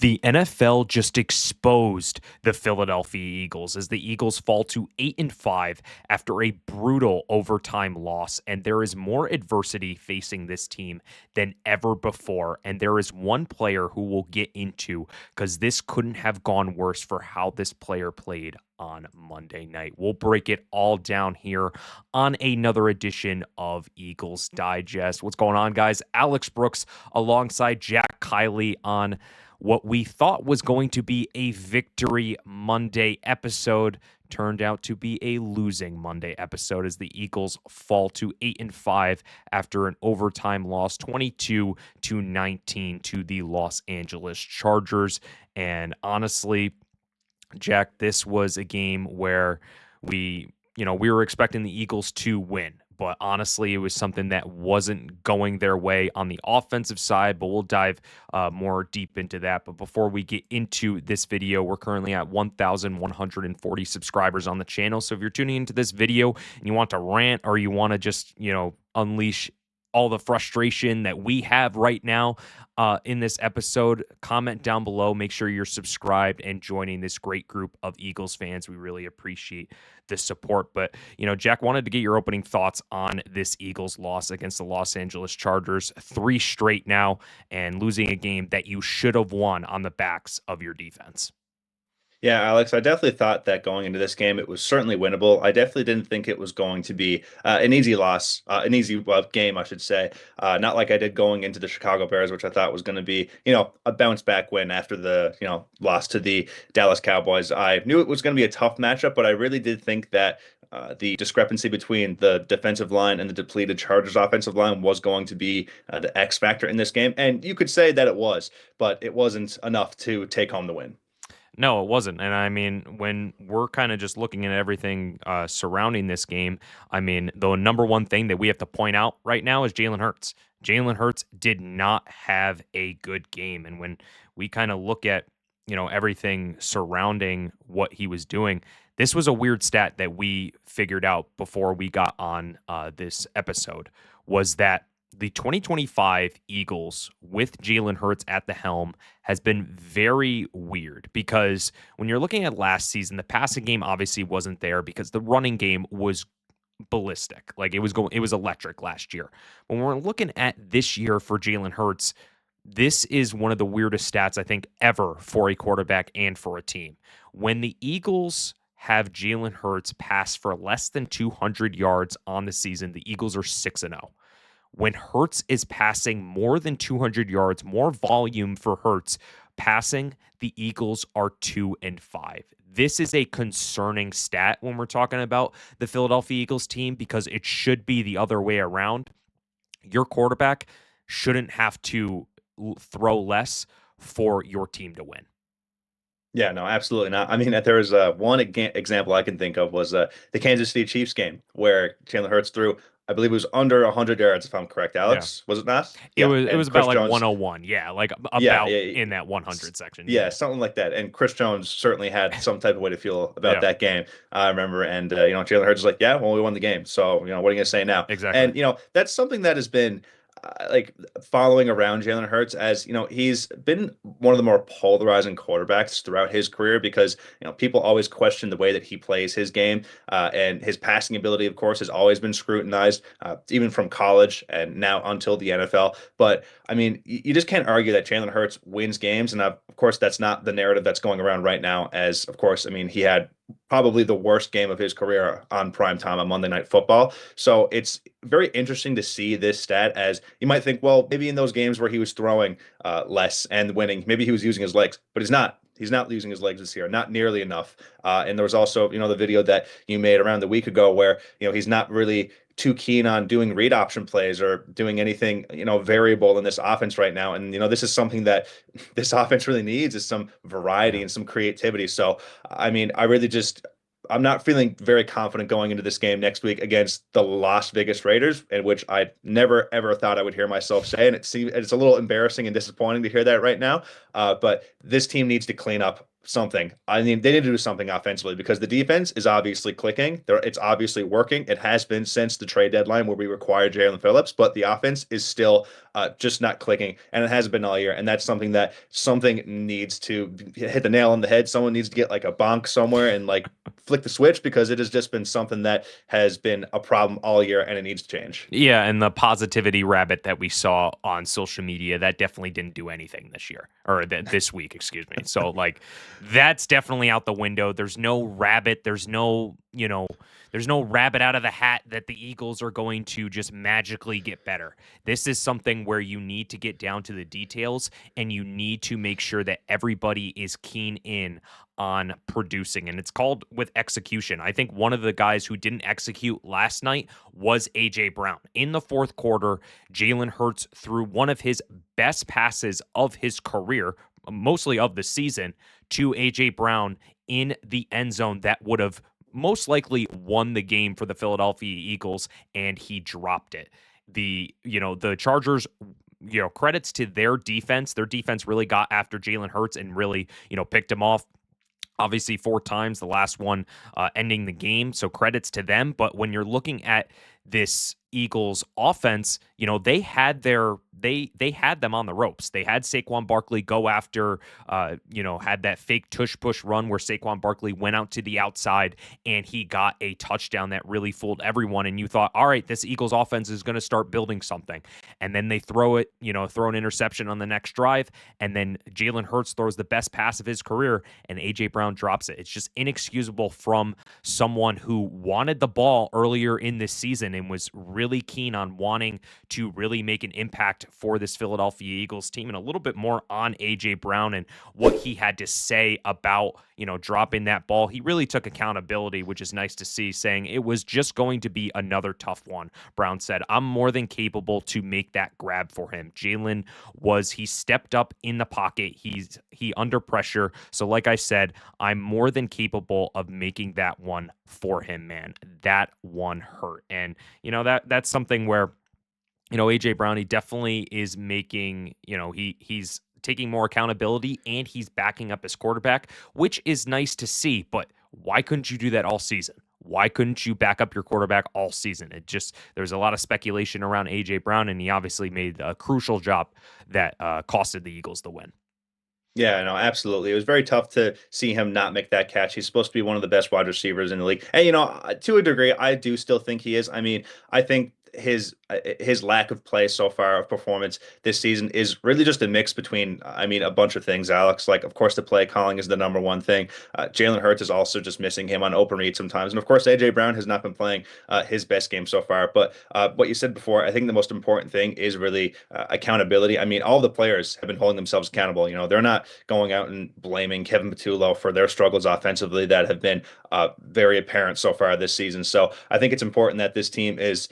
The NFL just exposed the Philadelphia Eagles as the Eagles fall to 8-5 after a brutal overtime loss, and there is more adversity facing this team than ever before. And there is one player who we'll get into because this couldn't have gone worse for how this player played on Monday night. We'll break it all down here on another edition of Eagles Digest. What's going on, guys? Alex Brooks alongside Jack Kieley on what we thought was going to be a victory Monday episode turned out to be a losing Monday episode as the Eagles fall to 8-5 after an overtime loss 22-19 to the Los Angeles Chargers. And honestly, Jack, this was a game where we were expecting the Eagles to win. But honestly, it was something that wasn't going their way on the offensive side, but we'll dive more deep into that. But before we get into this video, we're currently at 1,140 subscribers on the channel. So if you're tuning into this video and you want to rant or you want to just, unleash all the frustration that we have right now in this episode, comment down below. Make sure you're subscribed and joining this great group of Eagles fans. We really appreciate the support. But, Jack, wanted to get your opening thoughts on this Eagles loss against the Los Angeles Chargers. 3 straight now and losing a game that you should have won on the backs of your defense. Yeah, Alex, I definitely thought that going into this game, it was certainly winnable. I definitely didn't think it was going to be an easy loss, an easy game, I should say. Not like I did going into the Chicago Bears, which I thought was going to be, a bounce back win after the, loss to the Dallas Cowboys. I knew it was going to be a tough matchup, but I really did think that the discrepancy between the defensive line and the depleted Chargers offensive line was going to be the X factor in this game. And you could say that it was, but it wasn't enough to take home the win. No, it wasn't. And I mean, when we're kind of just looking at everything surrounding this game, I mean, the number one thing that we have to point out right now is Jalen Hurts. Jalen Hurts did not have a good game. And when we kind of look at, everything surrounding what he was doing, this was a weird stat that we figured out before we got on this episode, was that the 2025 Eagles with Jalen Hurts at the helm has been very weird because when you're looking at last season, the passing game obviously wasn't there because the running game was ballistic. Like it was electric last year. When we're looking at this year for Jalen Hurts, this is one of the weirdest stats I think ever for a quarterback and for a team. When the Eagles have Jalen Hurts pass for less than 200 yards on the season, the Eagles are 6-0. When Hurts is passing more than 200 yards, more volume for Hurts passing, the Eagles are 2-5. This is a concerning stat when we're talking about the Philadelphia Eagles team because it should be the other way around. Your quarterback shouldn't have to throw less for your team to win. Yeah, no, absolutely not. I mean, there was one example I can think of was the Kansas City Chiefs game where Jalen Hurts threw, I believe it was under 100 yards, if I'm correct, Alex. Yeah. Was it not? It Yeah, was and about Chris like Jones, 101. Yeah, like about in that 100 section. Yeah, something like that. And Chris Jones certainly had some type of way to feel about that game. I remember, and Jalen Hurts was like, "Yeah, well, we won the game. So, what are you going to say now?" Exactly. And that's something that has been like following around Jalen Hurts as he's been one of the more polarizing quarterbacks throughout his career because people always question the way that he plays his game, and his passing ability, of course, has always been scrutinized, even from college and now until the NFL. But I mean, you just can't argue that Jalen Hurts wins games, and of course, that's not the narrative that's going around right now. As of course, I mean, he had probably the worst game of his career on prime time on Monday Night Football. So it's very interesting to see this stat as you might think, well, maybe in those games where he was throwing less and winning, maybe he was using his legs, but he's not. He's not using his legs this year, not nearly enough. And there was also, the video that you made around a week ago where, he's not really too keen on doing read option plays or doing anything, variable in this offense right now. And, this is something that this offense really needs is some variety and some creativity. So, I mean, I'm not feeling very confident going into this game next week against the Las Vegas Raiders, in which I never, ever thought I would hear myself say. And it's a little embarrassing and disappointing to hear that right now. But this team needs to clean up something. I mean, they need to do something offensively because the defense is obviously clicking. It's obviously working. It has been since the trade deadline where we required Jalen Phillips, but the offense is still just not clicking, and it hasn't been all year. And that's something needs to hit the nail on the head. Someone needs to get like a bonk somewhere and like flick the switch, because it has just been something that has been a problem all year, and it needs to change. Yeah, and the positivity rabbit that we saw on social media, that definitely didn't do anything this year or this week, excuse me. So like that's definitely out the window. There's no rabbit, there's no rabbit out of the hat that the Eagles are going to just magically get better. This is something where you need to get down to the details and you need to make sure that everybody is keen in on producing, and it's called with execution. I think one of the guys who didn't execute last night was A.J. Brown. In the fourth quarter, Jalen Hurts threw one of his best passes of his career, mostly of the season, to A.J. Brown in the end zone that would have most likely won the game for the Philadelphia Eagles, and he dropped it. The Chargers, credits to their defense. Their defense really got after Jalen Hurts and really, picked him off. Obviously, 4 times, the last one ending the game. So credits to them. But when you're looking at this Eagles offense, they had they had them on the ropes. They had Saquon Barkley go after, had that fake tush push run where Saquon Barkley went out to the outside and he got a touchdown that really fooled everyone. And you thought, all right, this Eagles offense is going to start building something. And then they throw an interception on the next drive. And then Jalen Hurts throws the best pass of his career and A.J. Brown drops it. It's just inexcusable from someone who wanted the ball earlier in this season and was really keen on wanting to really make an impact for this Philadelphia Eagles team. And a little bit more on A.J. Brown and what he had to say about, dropping that ball. He really took accountability, which is nice to see, saying it was just going to be another tough one. Brown said, I'm more than capable to make that grab for him. Jalen he stepped up in the pocket. He under pressure. So like I said, I'm more than capable of making that one for him, man. That one hurt. And, that's something where, A.J. Brown, he definitely is making, he's taking more accountability and he's backing up his quarterback, which is nice to see. But why couldn't you do that all season? Why couldn't you back up your quarterback all season? There's a lot of speculation around A.J. Brown, and he obviously made a crucial job that costed the Eagles the win. Yeah, no, absolutely. It was very tough to see him not make that catch. He's supposed to be one of the best wide receivers in the league. And, to a degree, I do still think he is. I mean, I think his lack of play so far of performance this season is really just a mix between, a bunch of things, Alex. Like, of course, the play calling is the number one thing. Jalen Hurts is also just missing him on open read sometimes. And, of course, A.J. Brown has not been playing his best game so far. But what you said before, I think the most important thing is really accountability. I mean, all the players have been holding themselves accountable. They're not going out and blaming Kevin Patullo for their struggles offensively that have been very apparent so far this season. So I think it's important that this team is,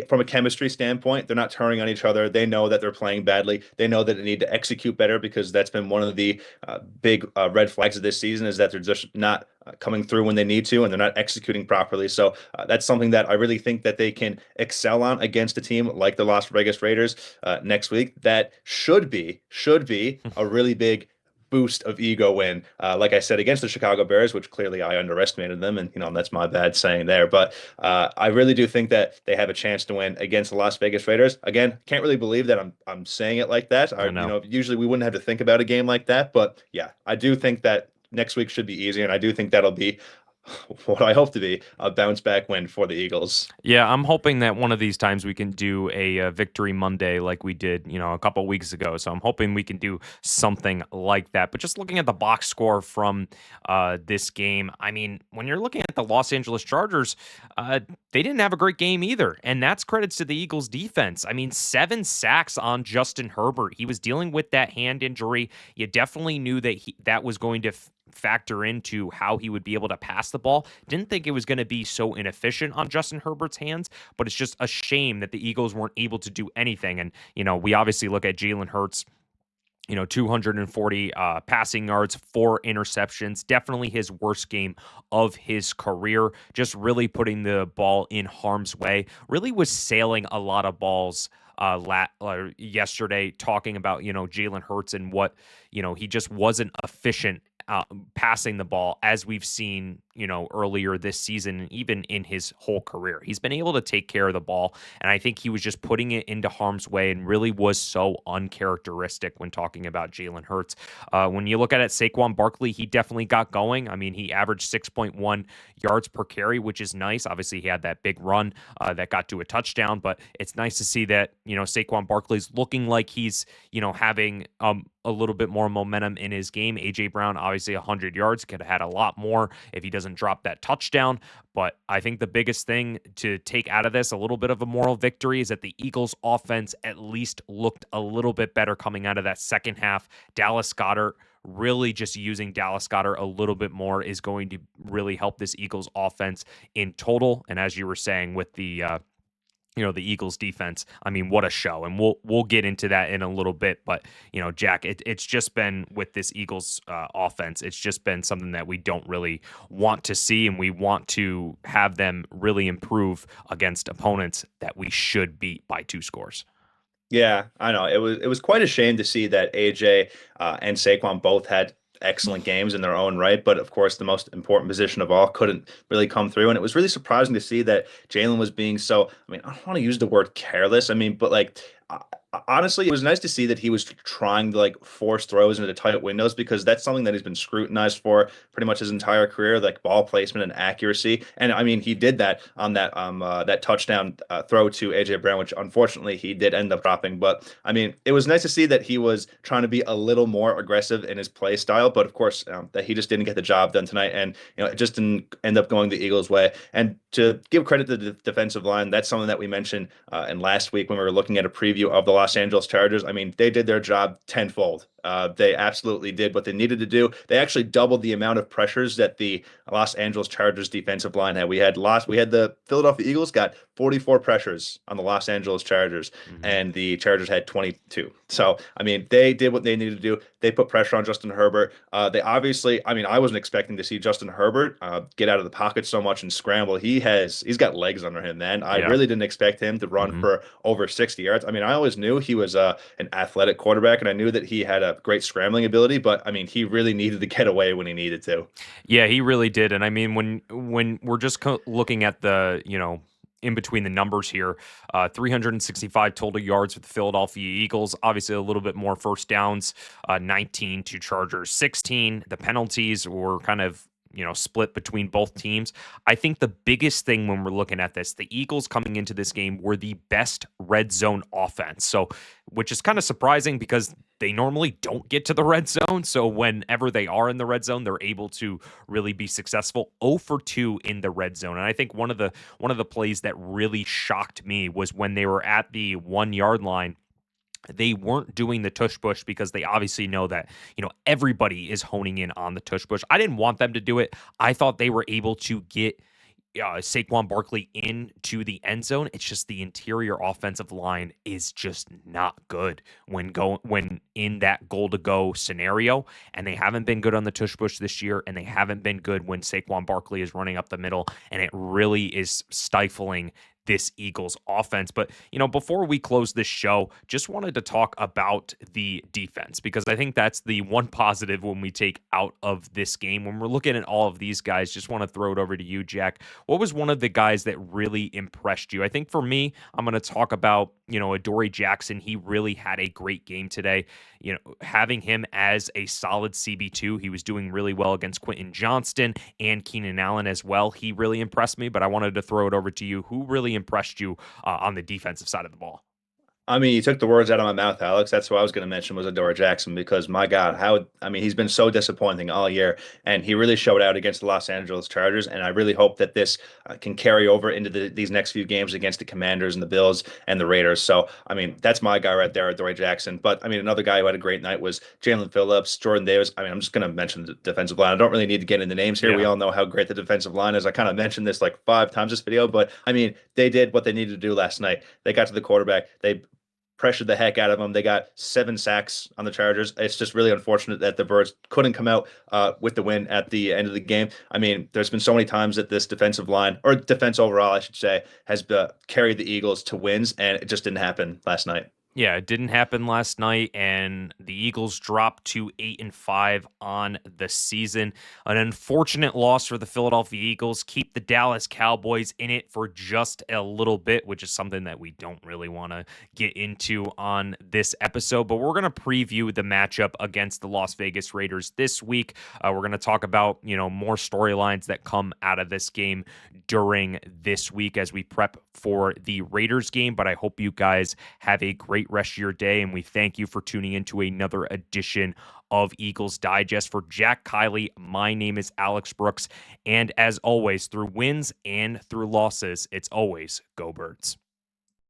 from a chemistry standpoint, they're not turning on each other. They know that they're playing badly. They know that they need to execute better, because that's been one of the big red flags of this season, is that they're just not coming through when they need to, and they're not executing properly. So that's something that I really think that they can excel on against a team like the Las Vegas Raiders next week. That should be a really big boost of ego win, like I said, against the Chicago Bears, which clearly I underestimated them, and that's my bad saying there. But I really do think that they have a chance to win against the Las Vegas Raiders. Again, can't really believe that I'm saying it like that. I know. Usually we wouldn't have to think about a game like that, but yeah, I do think that next week should be easier, and I do think that'll be what I hope to be a bounce back win for the Eagles. Yeah, I'm hoping that one of these times we can do a Victory Monday like we did, a couple weeks ago. So I'm hoping we can do something like that. But just looking at the box score from this game, I mean, when you're looking at the Los Angeles Chargers, they didn't have a great game either. And that's credits to the Eagles defense. I mean, 7 sacks on Justin Herbert. He was dealing with that hand injury. You definitely knew that that was going to factor into how he would be able to pass the ball. Didn't think it was going to be so inefficient on Justin Herbert's hands, but it's just a shame that the Eagles weren't able to do anything. And, we obviously look at Jalen Hurts, 240 passing yards, 4 interceptions, definitely his worst game of his career, just really putting the ball in harm's way, really was sailing a lot of balls yesterday, talking about, Jalen Hurts and what, he just wasn't efficient passing the ball as we've seen, earlier this season, even in his whole career. He's been able to take care of the ball, and I think he was just putting it into harm's way and really was so uncharacteristic when talking about Jalen Hurts. When you look at it, Saquon Barkley, he definitely got going. I mean, he averaged 6.1 yards per carry, which is nice. Obviously, he had that big run that got to a touchdown, but it's nice to see that, Saquon Barkley's looking like he's, having a little bit more momentum in his game. A.J. Brown, obviously 100 yards, could have had a lot more if he doesn't drop that touchdown. But I think the biggest thing to take out of this, a little bit of a moral victory, is that the Eagles offense at least looked a little bit better coming out of that second half. Dallas Goedert, really just using Dallas Goedert a little bit more is going to really help this Eagles offense in total. And as you were saying with the the Eagles defense, I mean, what a show. And we'll get into that in a little bit. But, Jack, it's just been with this Eagles offense, it's just been something that we don't really want to see. And we want to have them really improve against opponents that we should beat by 2 scores. Yeah, I know. It was quite a shame to see that AJ and Saquon both had excellent games in their own right, but of course the most important position of all couldn't really come through. And it was really surprising to see that Jalen was being so, I mean, I don't want to use the word careless. I mean, but like honestly, it was nice to see that he was trying to like force throws into tight windows, because that's something that he's been scrutinized for pretty much his entire career, like ball placement and accuracy. And I mean, he did that on that touchdown throw to AJ Brown, which unfortunately he did end up dropping. But I mean, it was nice to see that he was trying to be a little more aggressive in his play style. But of course, that he just didn't get the job done tonight, and it just didn't end up going the Eagles' way. And to give credit to the defensive line, that's something that we mentioned in last week when we were looking at a preview of the Los Angeles Chargers. I mean, they did their job tenfold. They absolutely did what they needed to do. They actually doubled the amount of pressures that the Los Angeles Chargers defensive line had. We had the Philadelphia Eagles got 44 pressures on the Los Angeles Chargers, and the Chargers had 22. So, I mean, they did what they needed to do. They put pressure on Justin Herbert. They obviously, I mean, I wasn't expecting to see Justin Herbert get out of the pocket so much and scramble. He's got legs under him, man. I really didn't expect him to run for over 60 yards. I mean, I always knew he was an athletic quarterback, and I knew that he had a great scrambling ability, but I mean, he really needed to get away when he needed to. Yeah, he really did. And I mean, when we're just looking at the, in between the numbers here, 365 total yards for the Philadelphia Eagles. Obviously, a little bit more first downs, 19 to Chargers 16. The penalties were kind of split between both teams. I think the biggest thing when we're looking at this, the Eagles coming into this game were the best red zone offense. So, which is kind of surprising because they normally don't get to the red zone. So whenever they are in the red zone, they're able to really be successful. 0 for 2 in the red zone. And I think one of the plays that really shocked me was when they were at the 1 yard line. They weren't doing the tush push because they obviously know that, everybody is honing in on the tush push. I didn't want them to do it. I thought they were able to get Saquon Barkley into the end zone. It's just the interior offensive line is just not good when in that goal to go scenario, and they haven't been good on the tush push this year, and they haven't been good when Saquon Barkley is running up the middle, and it really is stifling this Eagles offense. But, before we close this show, just wanted to talk about the defense, because I think that's the one positive when we take out of this game. When we're looking at all of these guys, just want to throw it over to you, Jack. What was one of the guys that really impressed you? I think for me, I'm going to talk about, Adoree Jackson. He really had a great game today. Having him as a solid CB2, he was doing really well against Quentin Johnston and Keenan Allen as well. He really impressed me, but I wanted to throw it over to you. Who really impressed you on the defensive side of the ball? I mean, you took the words out of my mouth, Alex. That's what I was going to mention was Adoree Jackson, because my God, he's been so disappointing all year, and he really showed out against the Los Angeles Chargers. And I really hope that this can carry over into these next few games against the Commanders and the Bills and the Raiders. So, I mean, that's my guy right there, Adoree Jackson. But I mean, another guy who had a great night was Jalen Phillips, Jordan Davis. I mean, I'm just going to mention the defensive line. I don't really need to get into names here. Yeah. We all know how great the defensive line is. I kind of mentioned this like 5 times this video, but I mean, they did what they needed to do last night. They got to the quarterback. They pressured the heck out of them. They got 7 sacks on the Chargers. It's just really unfortunate that the Birds couldn't come out with the win at the end of the game. I mean, there's been so many times that this defensive line, or defense overall, I should say, has carried the Eagles to wins, and it just didn't happen last night. Yeah, it didn't happen last night, and the Eagles dropped to 8-5 on the season. An unfortunate loss for the Philadelphia Eagles. Keep the Dallas Cowboys in it for just a little bit, which is something that we don't really want to get into on this episode. But we're going to preview the matchup against the Las Vegas Raiders this week. We're going to talk about more storylines that come out of this game during this week as we prep for the Raiders game. But I hope you guys have a great rest of your day, and we thank you for tuning into another edition of Eagles Digest. For Jack Kieley, my name is Alex Brooks, and as always, through wins and through losses, it's always Go Birds.